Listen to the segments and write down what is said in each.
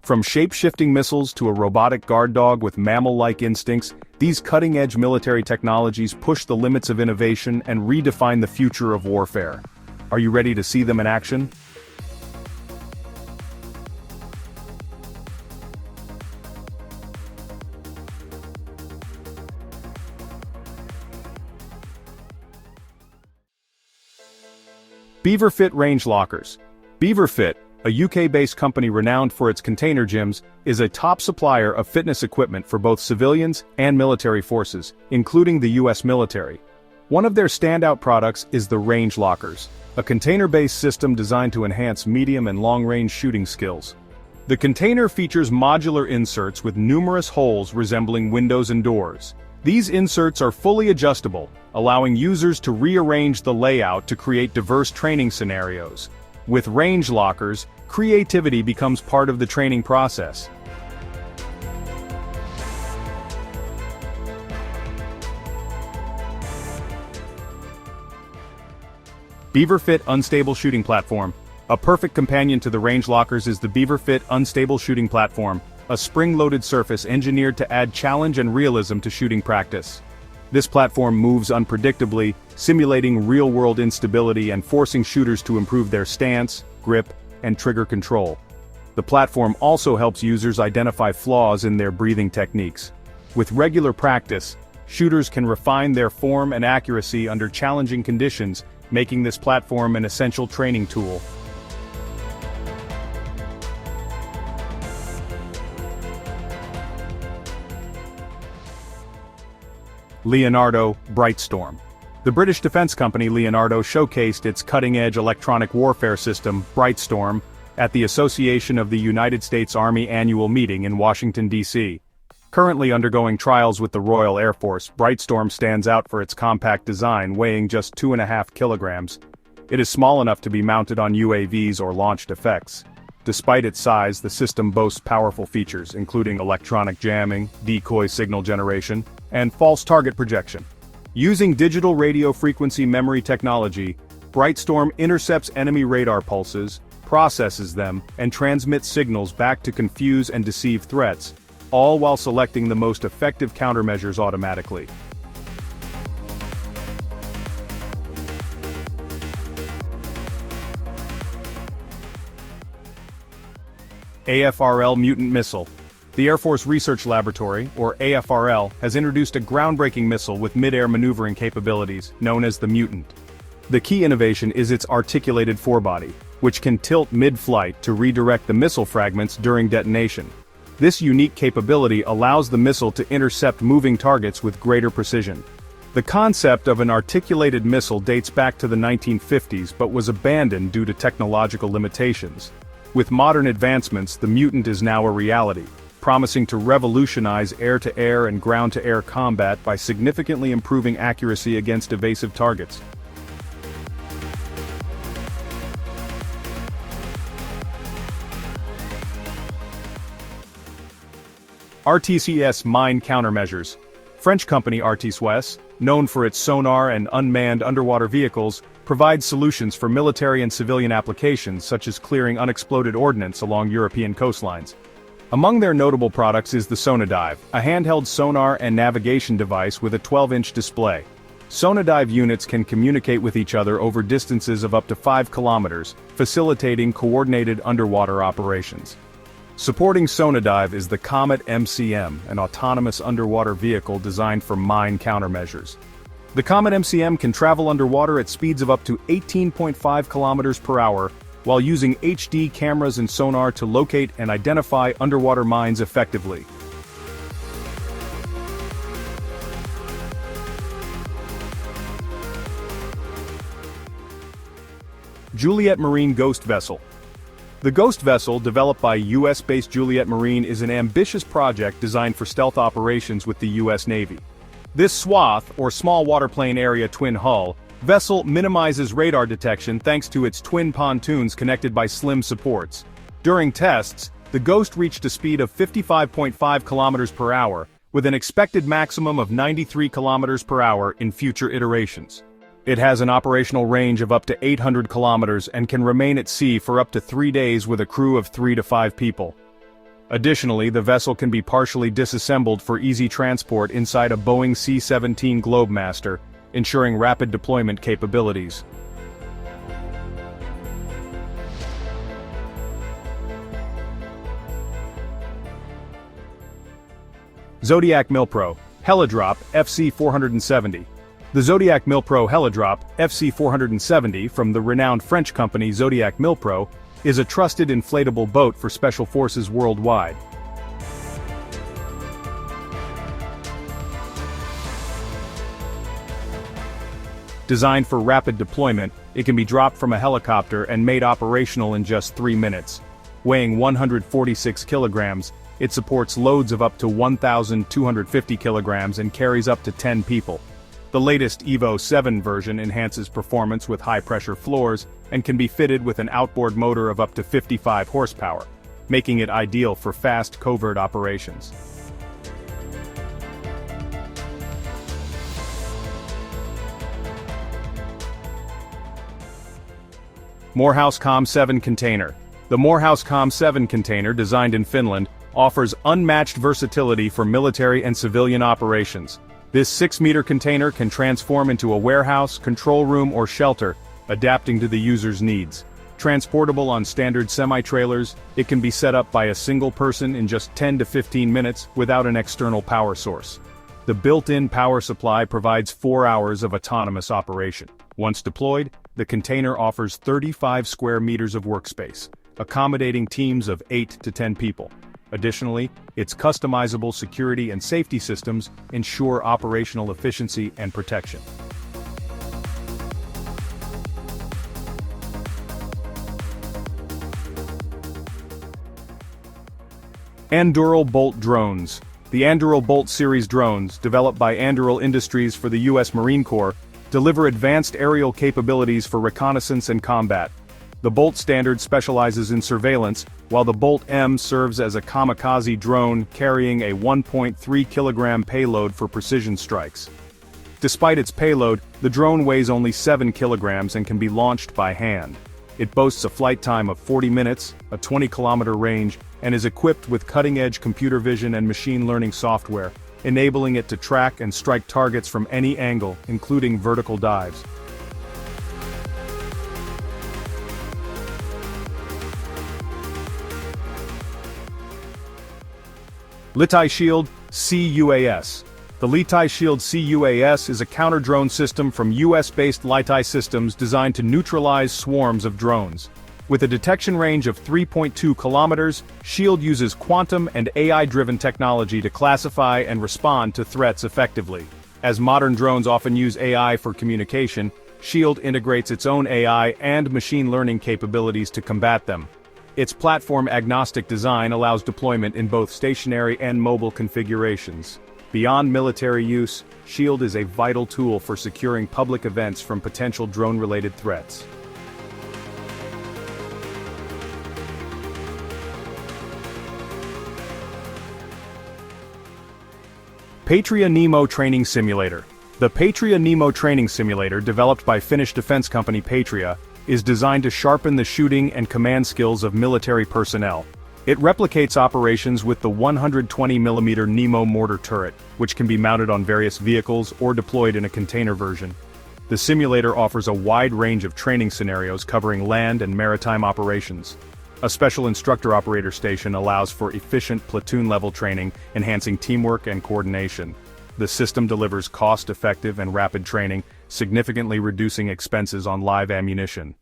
From shape-shifting missiles to a robotic guard dog with mammal-like instincts, these cutting-edge military technologies push the limits of innovation and redefine the future of warfare. Are you ready to see them in action? BeaverFit Range Lockers. BeaverFit, a UK-based company renowned for its container gyms, is a top supplier of fitness equipment for both civilians and military forces, including the US military. One of their standout products is the Range Lockers, a container-based system designed to enhance medium and long-range shooting skills. The container features modular inserts with numerous holes resembling windows and doors. These inserts are fully adjustable, allowing users to rearrange the layout to create diverse training scenarios. With Range Lockers, creativity becomes part of the training process. BeaverFit Unstable Shooting Platform. A perfect companion to the Range Lockers is the BeaverFit Unstable Shooting Platform, a spring-loaded surface engineered to add challenge and realism to shooting practice. This platform moves unpredictably, simulating real-world instability and forcing shooters to improve their stance, grip, and trigger control. The platform also helps users identify flaws in their breathing techniques. With regular practice, shooters can refine their form and accuracy under challenging conditions, making this platform an essential training tool. Leonardo BriteStorm. The British defense company Leonardo showcased its cutting-edge electronic warfare system, BriteStorm, at the Association of the United States Army annual meeting in Washington, D.C. Currently undergoing trials with the Royal Air Force, BriteStorm stands out for its compact design, weighing just 2.5 kilograms. It is small enough to be mounted on UAVs or launched effects. Despite its size, the system boasts powerful features, including electronic jamming, decoy signal generation, and false target projection. Using digital radio frequency memory technology, BriteStorm intercepts enemy radar pulses, processes them, and transmits signals back to confuse and deceive threats, all while selecting the most effective countermeasures automatically. AFRL MUTANT Missile. The Air Force Research Laboratory, or AFRL, has introduced a groundbreaking missile with mid-air maneuvering capabilities, known as the Mutant. The key innovation is its articulated fore-body, which can tilt mid-flight to redirect the missile fragments during detonation. This unique capability allows the missile to intercept moving targets with greater precision. The concept of an articulated missile dates back to the 1950s but was abandoned due to technological limitations. With modern advancements, the Mutant is now a reality, promising to revolutionize air-to-air and ground-to-air combat by significantly improving accuracy against evasive targets. RTCS Mine Countermeasures. French company RTCS, known for its sonar and unmanned underwater vehicles, provides solutions for military and civilian applications such as clearing unexploded ordnance along European coastlines. Among their notable products is the Sonadive, a handheld sonar and navigation device with a 12-inch display. Sonadive units can communicate with each other over distances of up to 5 kilometers, facilitating coordinated underwater operations. Supporting Sonadive is the Comet MCM, an autonomous underwater vehicle designed for mine countermeasures. The Comet MCM can travel underwater at speeds of up to 18.5 kilometers per hour, while using HD cameras and sonar to locate and identify underwater mines effectively. Juliet Marine Ghost Vessel. The Ghost Vessel, developed by US-based Juliet Marine, is an ambitious project designed for stealth operations with the US Navy. This SWAT, or Small Waterplane Area Twin Hull, vessel minimizes radar detection thanks to its twin pontoons connected by slim supports. During tests, the Ghost reached a speed of 55.5 kilometers per hour, with an expected maximum of 93 kilometers per hour in future iterations. It has an operational range of up to 800 kilometers and can remain at sea for up to 3 days with a crew of 3 to 5 people. Additionally, the vessel can be partially disassembled for easy transport inside a Boeing C-17 Globemaster, ensuring rapid deployment capabilities. Zodiac Milpro, Helidrop, FC-470. The Zodiac Milpro Helidrop, FC-470 from the renowned French company Zodiac Milpro, is a trusted inflatable boat for special forces worldwide. Designed for rapid deployment, it can be dropped from a helicopter and made operational in just 3 minutes. Weighing 146 kilograms, it supports loads of up to 1,250 kilograms and carries up to 10 people. The latest Evo 7 version enhances performance with high-pressure floors and can be fitted with an outboard motor of up to 55 horsepower, making it ideal for fast covert operations. Morehouse Com-7 Container. The Morehouse Com-7 container, designed in Finland, offers unmatched versatility for military and civilian operations. This 6-meter container can transform into a warehouse, control room, or shelter, adapting to the user's needs. Transportable on standard semi-trailers, it can be set up by a single person in just 10 to 15 minutes without an external power source. The built-in power supply provides 4 hours of autonomous operation. Once deployed, the container offers 35 square meters of workspace, accommodating teams of 8 to 10 people. Additionally, its customizable security and safety systems ensure operational efficiency and protection. Anduril Bolt Drones. The Anduril Bolt series drones, developed by Anduril Industries for the U.S. Marine Corps, deliver advanced aerial capabilities for reconnaissance and combat. The Bolt Standard specializes in surveillance, while the Bolt M serves as a kamikaze drone carrying a 1.3 kilogram payload for precision strikes. Despite its payload, the drone weighs only 7 kilograms and can be launched by hand. It boasts a flight time of 40 minutes, a 20-kilometer range, and is equipped with cutting-edge computer vision and machine learning software, enabling it to track and strike targets from any angle, including vertical dives. Litai Shield CUAS. The Litai Shield CUAS is a counter-drone system from US-based Litai Systems designed to neutralize swarms of drones. With a detection range of 3.2 kilometers, SHIELD uses quantum and AI-driven technology to classify and respond to threats effectively. As modern drones often use AI for communication, SHIELD integrates its own AI and machine learning capabilities to combat them. Its platform-agnostic design allows deployment in both stationary and mobile configurations. Beyond military use, SHIELD is a vital tool for securing public events from potential drone-related threats. Patria Nemo Training Simulator. The Patria Nemo Training Simulator, developed by Finnish defense company Patria, is designed to sharpen the shooting and command skills of military personnel. It replicates operations with the 120mm Nemo mortar turret, which can be mounted on various vehicles or deployed in a container version. The simulator offers a wide range of training scenarios covering land and maritime operations. A special instructor-operator station allows for efficient platoon-level training, enhancing teamwork and coordination. The system delivers cost-effective and rapid training, significantly reducing expenses on live ammunition.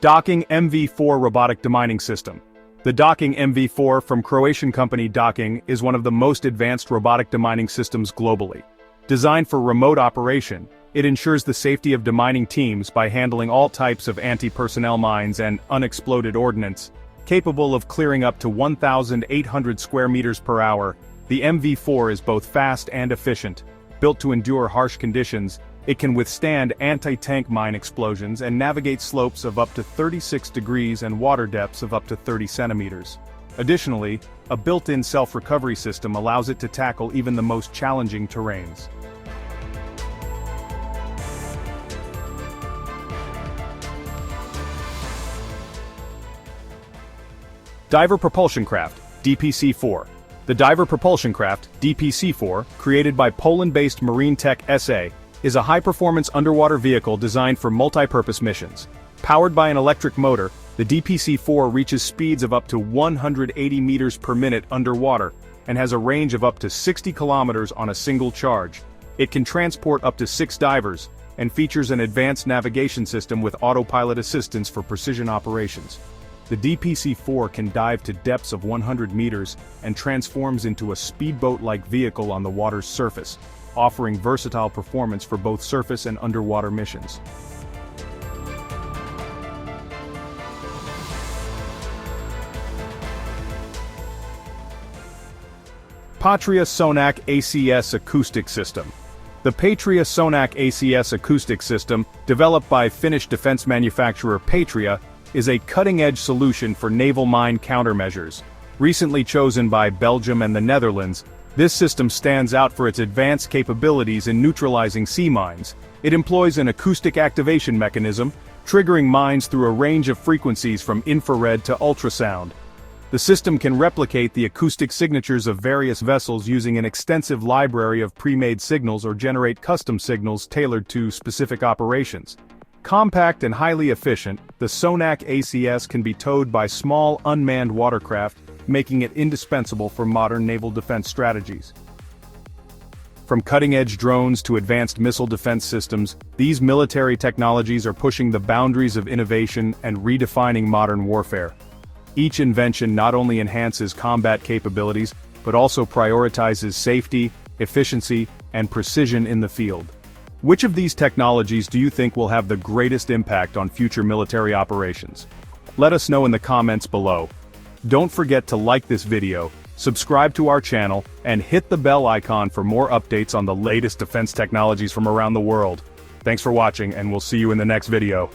Docking MV4 Robotic Demining System. The Docking MV4 from Croatian company Docking is one of the most advanced robotic demining systems globally. Designed for remote operation, it ensures the safety of demining teams by handling all types of anti-personnel mines and unexploded ordnance. Capable of clearing up to 1,800 square meters per hour, the MV4 is both fast and efficient. Built to endure harsh conditions, it can withstand anti-tank mine explosions and navigate slopes of up to 36 degrees and water depths of up to 30 centimeters. Additionally, a built-in self-recovery system allows it to tackle even the most challenging terrains. Diver Propulsion Craft, DPC-4. The Diver Propulsion Craft, DPC-4, created by Poland-based Marine Tech SA, is a high-performance underwater vehicle designed for multi-purpose missions. Powered by an electric motor, the DPC-4 reaches speeds of up to 180 meters per minute underwater and has a range of up to 60 kilometers on a single charge. It can transport up to 6 divers and features an advanced navigation system with autopilot assistance for precision operations. The DPC-4 can dive to depths of 100 meters and transforms into a speedboat-like vehicle on the water's surface, offering versatile performance for both surface and underwater missions. Patria Sonac ACS Acoustic System. The Patria Sonac ACS acoustic system, developed by Finnish defense manufacturer Patria, is a cutting-edge solution for naval mine countermeasures. Recently chosen by Belgium and the Netherlands, this system stands out for its advanced capabilities in neutralizing sea mines. It employs an acoustic activation mechanism, triggering mines through a range of frequencies from infrared to ultrasound. The system can replicate the acoustic signatures of various vessels using an extensive library of pre-made signals or generate custom signals tailored to specific operations. Compact and highly efficient, the Sonac ACS can be towed by small unmanned watercraft, making it indispensable for modern naval defense strategies. From cutting-edge drones to advanced missile defense systems, these military technologies are pushing the boundaries of innovation and redefining modern warfare. Each invention not only enhances combat capabilities, but also prioritizes safety, efficiency, and precision in the field. Which of these technologies do you think will have the greatest impact on future military operations? Let us know in the comments below. Don't forget to like this video, subscribe to our channel, and hit the bell icon for more updates on the latest defense technologies from around the world. Thanks for watching, and we'll see you in the next video.